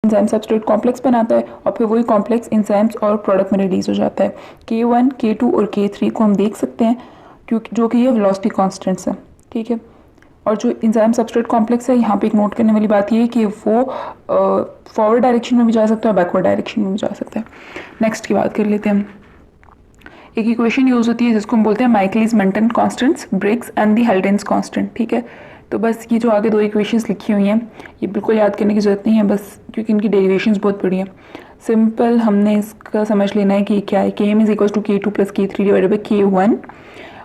Enzyme substrate complex बनाता है और फिर वही कॉम्प्लेक्स एंजाइम्स और प्रोडक्ट में रिलीज हो जाता है। K1, K2 और K3 को हम देख सकते हैं क्योंकि जो कि ये वेलोसिटी कांस्टेंट्स है, ठीक है। और जो एंजाइम सबस्ट्रेट कॉम्प्लेक्स है, यहाँ पे एक नोट करने वाली बात ये है कि वो फॉरवर्ड डायरेक्शन में भी जा सकता है और बैकवर्ड डायरेक्शन में भी जा सकता है। नेक्स्ट की बात कर लेते हैं। एक इक्वेशन यूज होती है जिसको हम बोलते हैं Michaelis Menten constants, Briggs and the Haldane's constant, ठीक है। तो बस ये जो आगे दो इक्वेशंस लिखी हुई हैं ये बिल्कुल याद करने की ज़रूरत नहीं है, बस क्योंकि इनकी डेरिवेशंस बहुत बड़ी हैं। सिंपल हमने इसका समझ लेना है कि क्या है, K M is equal to K2 plus K3 divided by K1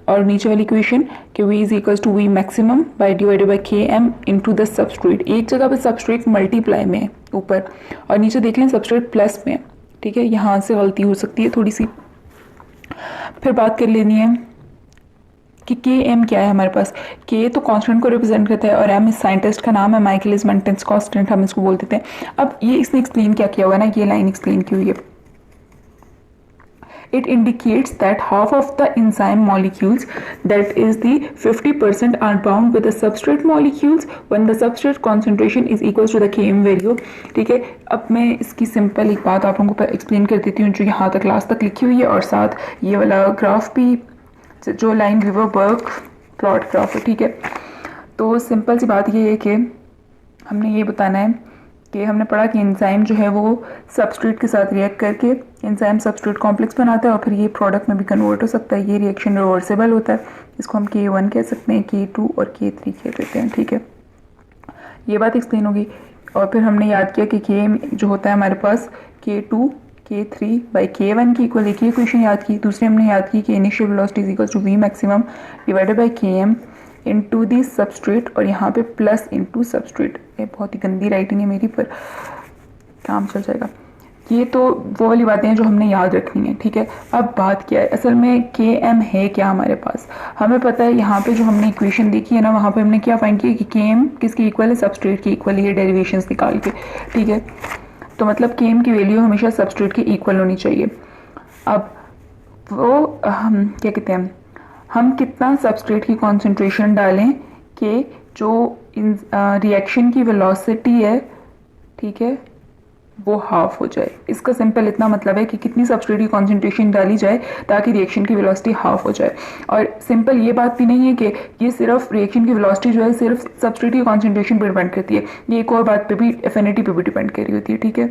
और नीचे वाली इक्वेशन कि V is equal to V maximum by divided by Km into the substrate. एक जगह पे सबस्ट्रेट मल्टीप्लाई में है ऊपर और नीचे देख लें सबस्ट्रेट प्लस में, ठीक है। यहाँ से गलती हो सकती है थोड़ी सी। फिर बात कर लेनी है कि के एम क्या है हमारे पास। के तो कांस्टेंट को रिप्रेजेंट करता है और एम इस साइंटिस्ट का नाम है, माइकलिस मेंटन कांस्टेंट हम इसको बोल देते हैं। अब ये इसने एक्सप्लेन क्या किया हुआ है ना, ये लाइन एक्सप्लेन की हुई है। It indicates that half of the enzyme molecules, that is the 50%, are bound with the substrate molecules when the substrate concentration is equal to the Km value, ठीक है। अब मैं इसकी सिंपल एक बात आप लोगों को एक्सप्लेन कर देती हूँ जो यहाँ तक लास्ट तक लिखी हुई है और साथ ये वाला ग्राफ भी जो लाइन वीवर बर्ग प्लॉट ग्राफ है, ठीक है। तो सिंपल सी बात ये है कि हमने ये बताना है कि हमने पढ़ा कि एंजाइम जो है वो सबस्ट्रेट के साथ रिएक्ट करके एंजाइम सबस्ट्रेट कॉम्प्लेक्स बनाता है और फिर ये प्रोडक्ट में भी कन्वर्ट हो सकता है। ये रिएक्शन रिवर्सिबल होता है, इसको हम K1 कह सकते हैं, K2 और K3 कह देते हैं, ठीक है। ये बात एक्सप्लेन होगी। और फिर हमने याद किया कि K जो होता है हमारे पास K2 K3 बाई K1 की इक्वल, एक ही इक्वेशन याद की। दूसरी हमने याद की कि initial velocity is equal to V maximum divided by Km into the substrate और यहाँ पे प्लस इनटू सबस्ट्रेट। ये बहुत ही गंदी राइटिंग है मेरी, पर काम चल जाएगा। ये तो वो वाली बातें हैं जो हमने याद रखनी है, ठीक है। अब बात क्या है, असल में Km है क्या हमारे पास, हमें पता है। यहाँ पे जो हमने इक्वेशन देखी है ना, वहाँ पे हमने क्या फाइंड किया कि Km किसकी इक्वल है, सबस्ट्रेट की इक्वल, ये डेरिवेशंस निकाल के, ठीक है। तो मतलब Km की वैल्यू हमेशा सबस्ट्रेट के इक्वल होनी चाहिए। अब वो हम क्या कहते हैं, हम कितना सबस्ट्रेट की कॉन्सेंट्रेशन डालें कि जो रिएक्शन की वेलोसिटी है, ठीक है, वो हाफ हो जाए। इसका सिंपल इतना मतलब है कि कितनी सबस्ट्रेट की कॉन्सेंट्रेशन डाली जाए ताकि रिएक्शन की वेलोसिटी हाफ हो जाए। और सिंपल ये बात भी नहीं है कि ये सिर्फ रिएक्शन की वेलोसिटी जो है सिर्फ सबस्ट्रेट की कॉन्सेंट्रेशन पर डिपेंड करती है, ये एक और बात पे भी, एफिनिटी पे भी डिपेंड कर रही होती है, ठीक है।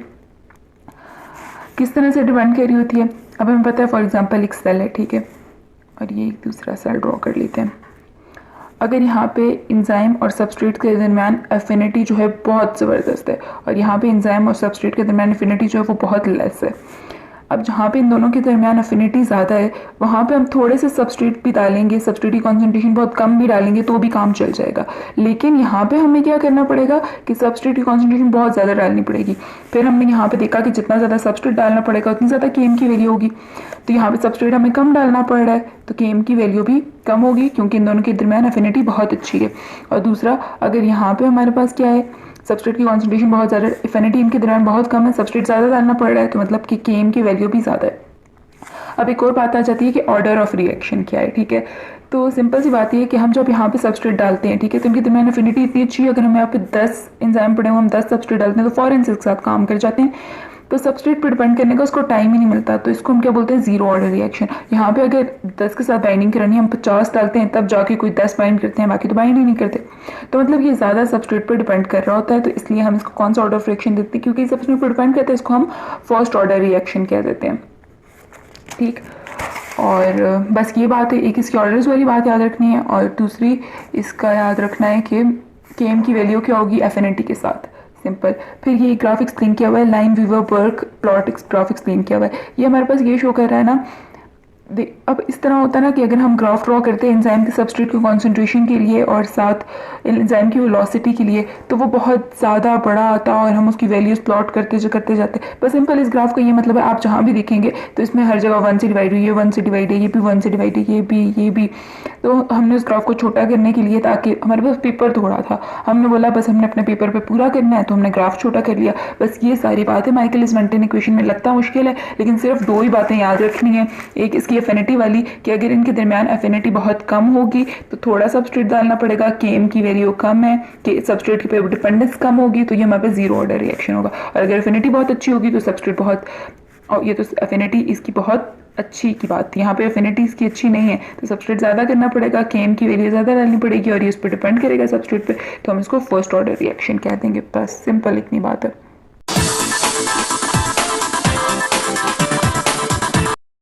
किस तरह से डिपेंड कर रही होती है, अब हमें पता है फॉर एग्जाम्पल एक सेल है, ठीक है, और ये एक दूसरा सेल ड्रॉ कर लेते हैं। अगर यहाँ पे एंजाइम और सबस्ट्रेट के दरमियान एफिनिटी जो है बहुत ज़बरदस्त है और यहाँ पे एंजाइम और सबस्ट्रेट के दरमियान एफिनिटी जो है वो बहुत लेस है। अब जहाँ पे इन दोनों के दरमियान एफिनिटी ज़्यादा है वहाँ पे हम थोड़े से सबस्ट्रेट भी डालेंगे, सबस्ट्रेट की कॉन्सेंट्रेशन बहुत कम भी डालेंगे तो भी काम चल जाएगा। लेकिन यहाँ पे हमें क्या करना पड़ेगा कि सबस्ट्रेट की कॉन्सेंट्रेशन बहुत ज़्यादा डालनी पड़ेगी। फिर हमने यहाँ पे देखा कि जितना ज़्यादा सबस्ट्रेट डालना पड़ेगा उतनी ज़्यादा Km की वैल्यू होगी। तो यहाँ पे सबस्ट्रेट हमें कम डालना पड़ रहा है तो Km की वैल्यू भी कम होगी क्योंकि इन दोनों के दरमियान एफिनिटी बहुत अच्छी है। और दूसरा, अगर यहाँ पे हमारे पास क्या है, सबस्ट्रेट की कॉन्सेंट्रेशन बहुत ज़्यादा, एफिनिटी इनके दरमियान बहुत कम है, सबस्ट्रेट ज़्यादा डालना पड़ रहा है, तो मतलब कि Km की वैल्यू भी ज़्यादा है। अब एक और बात आ जाती है कि ऑर्डर ऑफ रिएक्शन क्या है, ठीक है। तो सिंपल सी बात है कि हम जब यहाँ पे सबस्ट्रेट डालते हैं, ठीक है, तो इनके दरमियान एफिनिटी इतनी अच्छी है, अगर हम यहाँ पे 10 एंजाइम पड़े हुए हम 10 सबस्ट्रेट डालते हैं तो फॉरन से एक साथ काम कर जाते हैं। तो सबस्ट्रेट पर डिपेंड करने का उसको टाइम ही नहीं मिलता, तो इसको हम क्या बोलते हैं, जीरो ऑर्डर रिएक्शन। यहाँ पे अगर 10 के साथ बाइंडिंग करानी हम 50 डालते हैं तब जाके कोई 10 बाइंड करते हैं, बाकी तो बाइंड ही नहीं करते। तो मतलब ये ज़्यादा सबस्ट्रेट पर डिपेंड कर रहा होता है, तो इसलिए हम इसको कौन सा ऑर्डर ऑफ रिएक्शन देते हैं, क्योंकि सबस्ट्रेट पर डिपेंड करते हैं, इसको हम फर्स्ट ऑर्डर रिएक्शन कह देते हैं, ठीक। और बस ये बात है, एक इसकी ऑर्डर्स वाली बात याद रखनी है और दूसरी इसका याद रखना है कि Km की वैल्यू क्या होगी एफिनिटी के साथ, सिंपल। फिर ये ग्राफ एक्सप्लेन किया हुआ है, लाइन वीवर बर्ग प्लॉट ग्राफ एक्सप्लेन किया हुआ है। ये हमारे पास ये शो कर रहा है ना, अब इस तरह होता है ना कि अगर हम ग्राफ ड्रॉ करते हैं एंजाइम के सबस्ट्रेट की कॉन्सेंट्रेशन के लिए और साथ एंजाइम की वेलोसिटी के लिए, तो वो बहुत ज़्यादा बड़ा आता है और हम उसकी वैल्यूज़ प्लॉट करते जाते। बस सिंपल इस ग्राफ का ये मतलब है, आप जहाँ भी देखेंगे तो इसमें हर जगह 1 से डिवाइड हुई है, 1 से डिवाइड है, ये भी 1 से डिवाइड है, ये भी। तो हमने उस ग्राफ को छोटा करने के लिए, ताकि हमारे पास पेपर थोड़ा था, हमने बोला बस हमने अपने पेपर पे पूरा करना है तो हमने ग्राफ छोटा कर लिया। बस ये सारी बात है। माइकलिस मेंटन इक्वेशन में लगता मुश्किल है लेकिन सिर्फ दो ही बातें याद रखनी है, एक इसकी एफिनिटी वाली कि अगर इनके दरमियान एफिनिटी बहुत कम होगी तो थोड़ा सबस्ट्रेट डालना पड़ेगा, केम की वैल्यू कम है कि सबस्ट्रेट की पे डिपेंडेंस कम होगी तो ये हमारे पास जीरो ऑर्डर रिएक्शन होगा। और अगर एफिनिटी बहुत अच्छी होगी तो सबस्ट्रेट बहुत, और ये तो एफिनिटी इसकी बहुत अच्छी की बात थी, यहाँ पे एफिनिटी इसकी अच्छी नहीं है तो सबस्ट्रेट ज़्यादा करना पड़ेगा, केम की वैल्यू ज़्यादा डालनी पड़ेगी और ये उस पर डिपेंड करेगा सबस्ट्रेट पे, तो हम इसको फर्स्ट ऑर्डर रिएक्शन कह देंगे। बस सिंपल इतनी बात है।